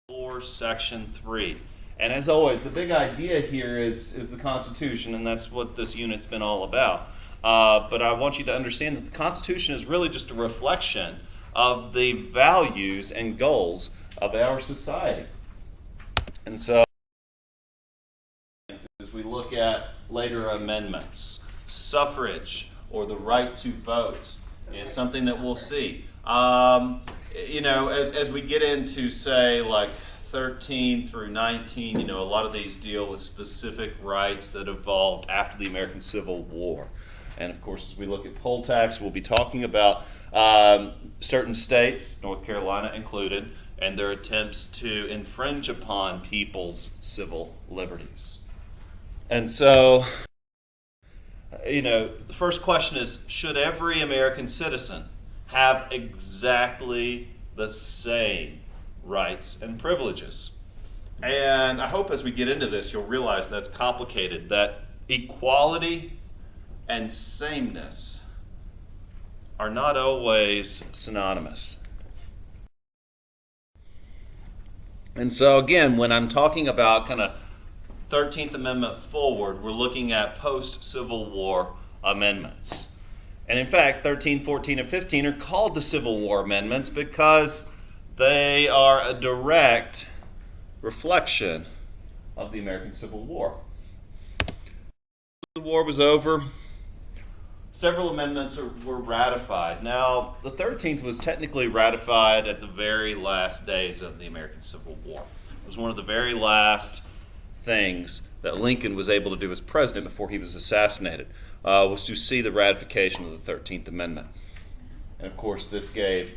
4, Section 3. And as always, the big idea here is the Constitution, and that's what this unit's been all about. But I want you to understand that the Constitution is really just a reflection of the values and goals of our society. And so, as we look at later amendments, suffrage, or the right to vote, is something that we'll see. As we get into, say, like 13 through 19, a lot of these deal with specific rights that evolved after the American Civil War. And of course, as we look at poll tax, we'll be talking about certain states, North Carolina included, and their attempts to infringe upon people's civil liberties. And so, the first question is, should every American citizen have exactly the same rights and privileges? And I hope as we get into this, you'll realize that's complicated, that equality and sameness are not always synonymous. And so again, when I'm talking about kind of 13th Amendment forward, we're looking at post-Civil War amendments. And in fact, 13, 14, and 15 are called the Civil War amendments because they are a direct reflection of the American Civil War. The war was over. Several amendments were ratified. Now, the 13th was technically ratified at the very last days of the American Civil War. It was one of the very last things that Lincoln was able to do as president before he was assassinated, was to see the ratification of the 13th Amendment. And of course, this gave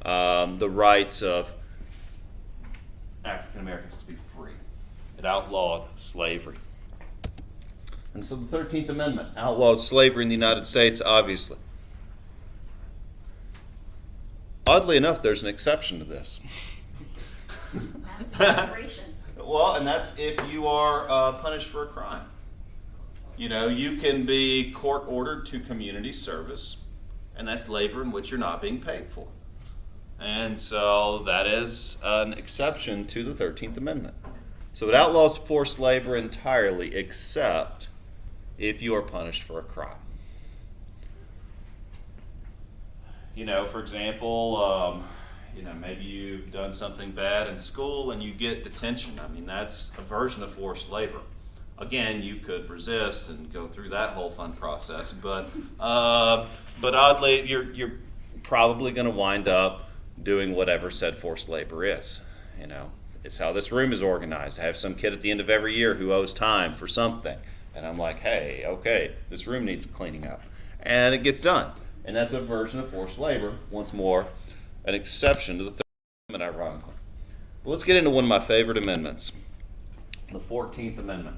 the rights of African Americans to be free. It outlawed slavery. And so the 13th Amendment outlawed slavery in the United States, obviously. Oddly enough, there's an exception to this. That's inspiration. Well, and that's if you are punished for a crime. You can be court ordered to community service, and that's labor in which you're not being paid for. And so that is an exception to the 13th Amendment. So it outlaws forced labor entirely, except if you are punished for a crime. For example, maybe you've done something bad in school and you get detention. That's a version of forced labor. Again, you could resist and go through that whole fun process, but oddly, you're probably going to wind up doing whatever said forced labor is. It's how this room is organized. I have some kid at the end of every year who owes time for something, and I'm like, hey, okay, this room needs cleaning up, and it gets done. And that's a version of forced labor, once more, an exception to the 13th Amendment, ironically. But let's get into one of my favorite amendments, the 14th Amendment.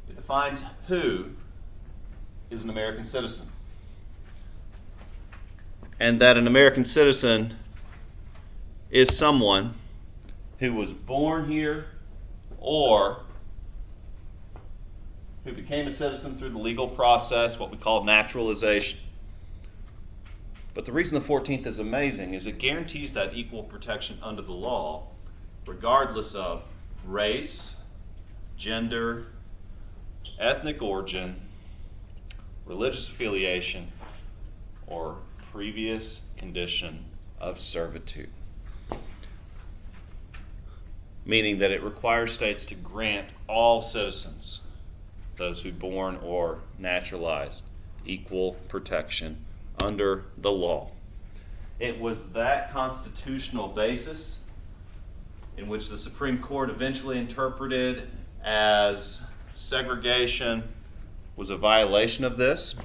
It defines who is an American citizen. And that an American citizen is someone who was born here or who became a citizen through the legal process, what we call naturalization. But the reason the 14th is amazing is it guarantees that equal protection under the law, regardless of race, gender, ethnic origin, religious affiliation, or previous condition of servitude. Meaning that it requires states to grant all citizens, those who born or naturalized, equal protection under the law. It was that constitutional basis in which the Supreme Court eventually interpreted as segregation was a violation of this.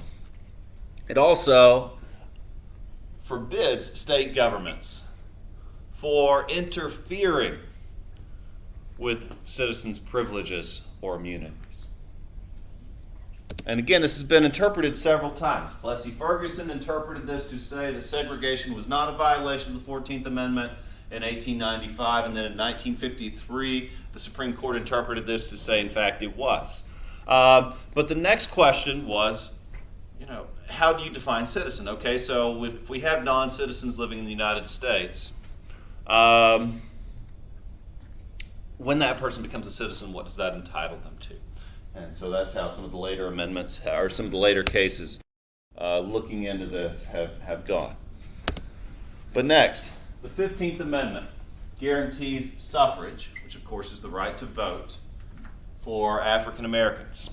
It also forbids state governments for interfering with citizens' privileges or immunities. And again, this has been interpreted several times. Plessy Ferguson interpreted this to say that segregation was not a violation of the 14th Amendment in 1895, and then in 1953, the Supreme Court interpreted this to say, in fact, it was. But the next question was, how do you define citizen? Okay, so if we have non-citizens living in the United States, when that person becomes a citizen, what does that entitle them to? And so that's how some of the later amendments, or some of the later cases looking into this have gone. But next, the 15th Amendment guarantees suffrage, which of course is the right to vote for African Americans.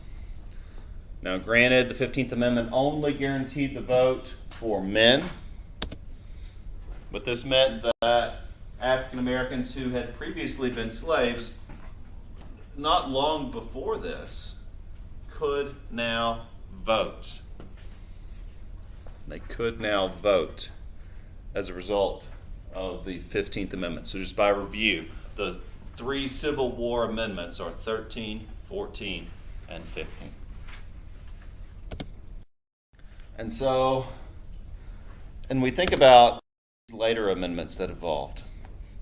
Now granted, the 15th Amendment only guaranteed the vote for men, but this meant that African Americans who had previously been slaves, not long before this, could now vote. They could now vote as a result of the 15th Amendment. So just by review, the three Civil War amendments are 13, 14, and 15. And so, and we think about later amendments that evolved.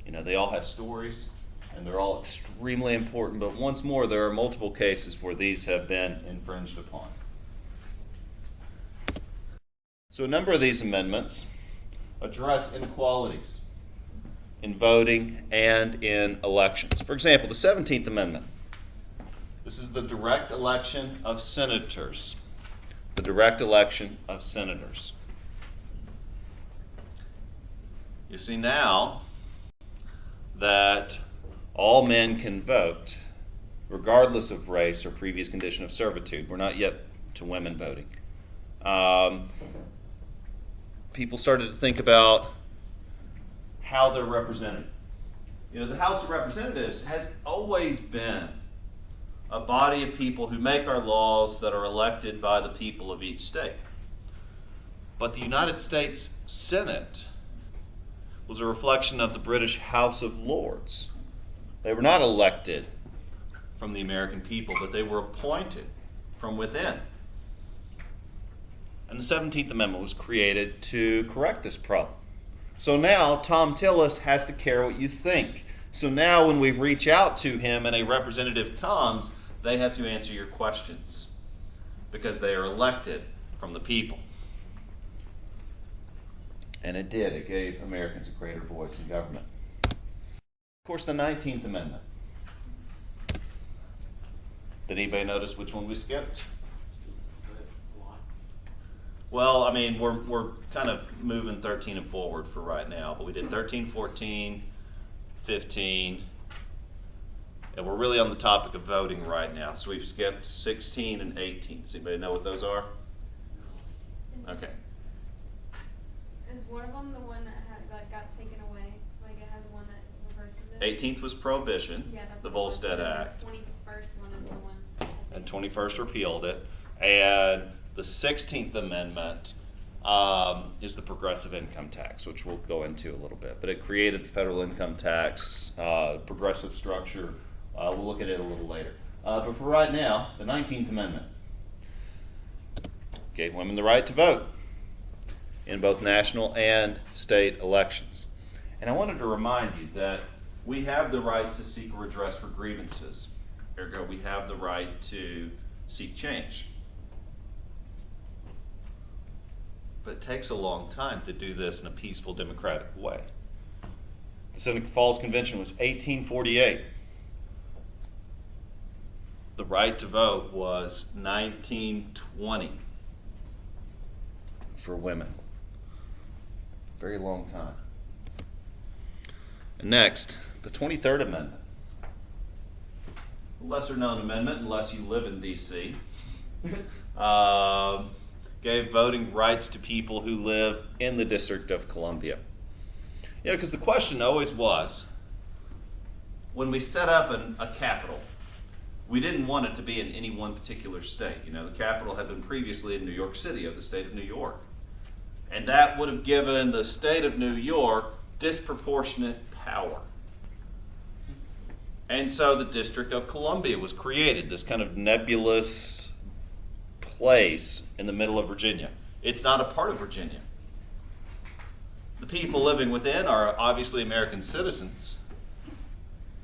You know, they all have stories, and they're all extremely important, but once more, there are multiple cases where these have been infringed upon. So a number of these amendments address inequalities in voting and in elections. For example, the 17th Amendment. This is the direct election of senators. The direct election of senators. You see now that all men can vote, regardless of race or previous condition of servitude. We're not yet to women voting. People started to think about how they're represented. You know, the House of Representatives has always been a body of people who make our laws that are elected by the people of each state. But the United States Senate was a reflection of the British House of Lords. They were not elected from the American people, but they were appointed from within. And the 17th Amendment was created to correct this problem. So now Tom Tillis has to care what you think. So now when we reach out to him and a representative comes, they have to answer your questions because they are elected from the people. And it did. It gave Americans a greater voice in government. Of course, the 19th Amendment. Did anybody notice which one we skipped? Well, I mean, we're kind of moving 13 and forward for right now, but we did 13, 14, 15, and we're really on the topic of voting right now. So we've skipped 16 and 18. Does anybody know what those are? Okay. Is one of them the one that got taken away? Like it has one that reverses it? 18th was Prohibition, Yeah, that's the one. Volstead Act. The 21st one is the one. And 21st repealed it. And the 16th Amendment is the progressive income tax, which we'll go into a little bit. But it created the federal income tax, progressive structure. We'll look at it a little later. But for right now, the 19th Amendment gave women the right to vote in both national and state elections. And I wanted to remind you that we have the right to seek redress for grievances. Ergo, we have the right to seek change. But it takes a long time to do this in a peaceful, democratic way. The Seneca Falls Convention was 1848. The right to vote was 1920 for women. Very long time. And next, the 23rd Amendment. Lesser known amendment, unless you live in D.C. Gave voting rights to people who live in the District of Columbia. You know, because the question always was, when we set up a capital, we didn't want it to be in any one particular state. You know, the capital had been previously in New York City of the state of New York. And that would have given the state of New York disproportionate power. And so the District of Columbia was created, this kind of nebulous place in the middle of Virginia. It's not a part of Virginia. The people living within are obviously American citizens,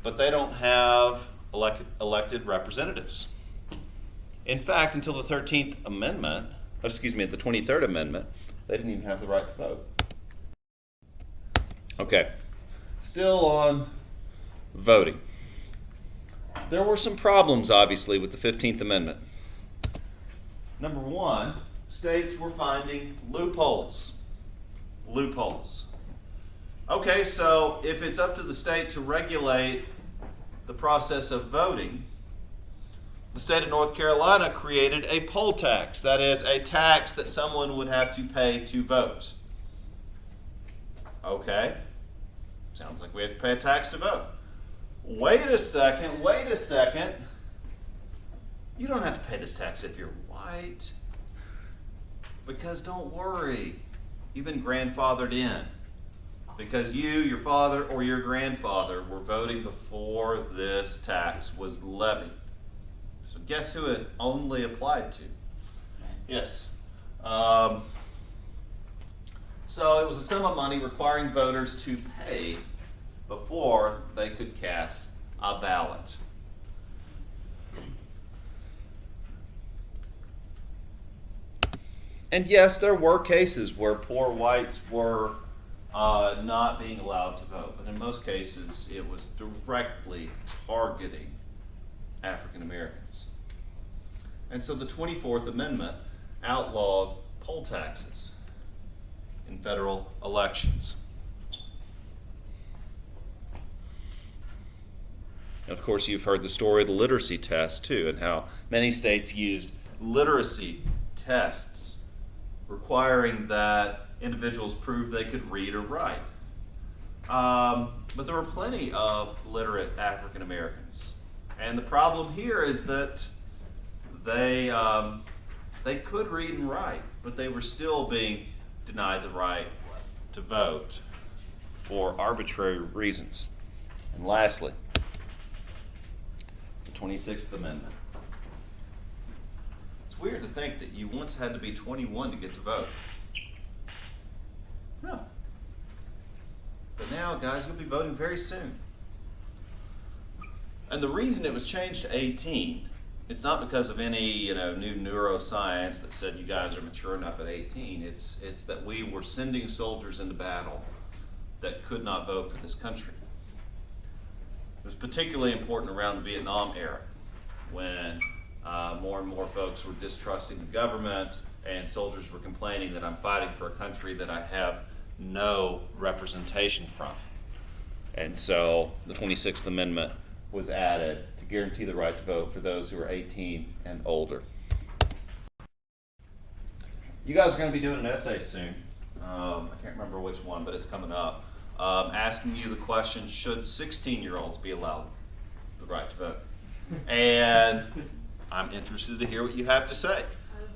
but they don't have elected representatives. In fact, until the 13th Amendment, the 23rd Amendment, they didn't even have the right to vote. Okay, still on voting. there were some problems, obviously, with the 15th Amendment. Number one, states were finding loopholes. Loopholes. Okay, so if it's up to the state to regulate the process of voting, the state of North Carolina created a poll tax. That is, a tax that someone would have to pay to vote. Okay, sounds like we have to pay a tax to vote. Wait a second. You don't have to pay this tax if you're white. Because don't worry, you've been grandfathered in. Because you, your father, or your grandfather were voting before this tax was levied. So guess who it only applied to? Yes. So it was a sum of money requiring voters to pay before they could cast a ballot. And yes, there were cases where poor whites were not being allowed to vote, but in most cases it was directly targeting African Americans. And so the 24th Amendment outlawed poll taxes in federal elections. And of course, you've heard the story of the literacy test too, and how many states used literacy tests requiring that individuals prove they could read or write. But there were plenty of literate African Americans. And the problem here is that they could read and write, but they were still being denied the right to vote for arbitrary reasons. And lastly, the 26th Amendment. It's weird to think that you once had to be 21 to get to vote. No. But now, guys, you'll be voting very soon. And the reason it was changed to 18, it's not because of any new neuroscience that said you guys are mature enough at 18. It's that we were sending soldiers into battle that could not vote for this country. It was particularly important around the Vietnam era when more and more folks were distrusting the government and soldiers were complaining that I'm fighting for a country that I have no representation from. And so the 26th Amendment was added to guarantee the right to vote for those who are 18 and older. You guys are going to be doing an essay soon. I can't remember which one, but it's coming up. Asking you the question, should 16-year-olds be allowed the right to vote? And I'm interested to hear what you have to say.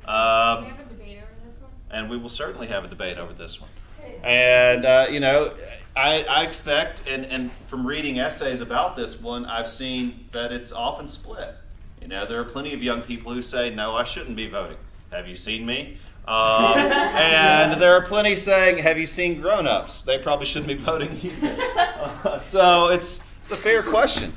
We have a debate over this one. And we will certainly have a debate over this one. And, I expect, and from reading essays about this one, I've seen that it's often split. There are plenty of young people who say, no, I shouldn't be voting. Have you seen me? And there are plenty saying, have you seen grown-ups? They probably shouldn't be voting either. So it's a fair question.